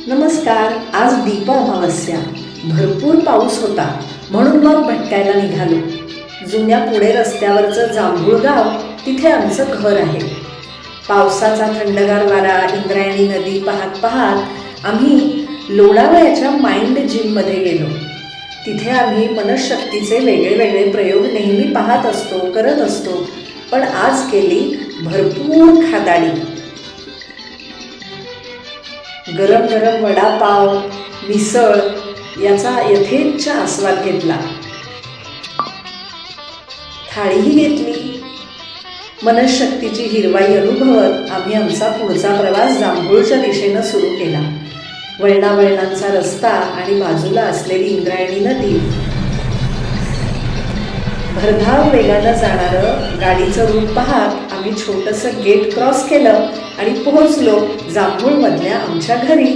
नमस्कार. आज दीप अमावस्या. भरपूर पाऊस होता म्हणून मग भटकायला निघालो. जुन्या पुणे रस्त्यावरचं जांभूळ गाव, तिथे आमचं घर आहे. पावसाचा थंडगार वारा, इंद्रायणी नदी पाहत पाहत आम्ही लोणावळ्याच्या माइंड जिममध्ये गेलो. तिथे आम्ही मनशक्तीचे वेगळे वेगळे प्रयोग नेहमी पाहत असतो, करत असतो, पण आज केली भरपूर खादाडी. गरम गरम वडापाव, मिसळ याचा यथेच्छ आस्वाद घेतला. थाळीही घेतली. मनशक्तीची हिरवाई अनुभवत आम्ही आमचा पुढचा प्रवास जांभूळच्या दिशेनं सुरू केला. वळणावळणांचा रस्ता आणि बाजूला असलेली इंद्रायणी नदी, भरधाव वेगानं जाणारं गाडीचं रूट पाहत आम्ही छोटंसं गेट क्रॉस केलं आणि पोहोचलो जांभूळमधल्या आमच्या घरी.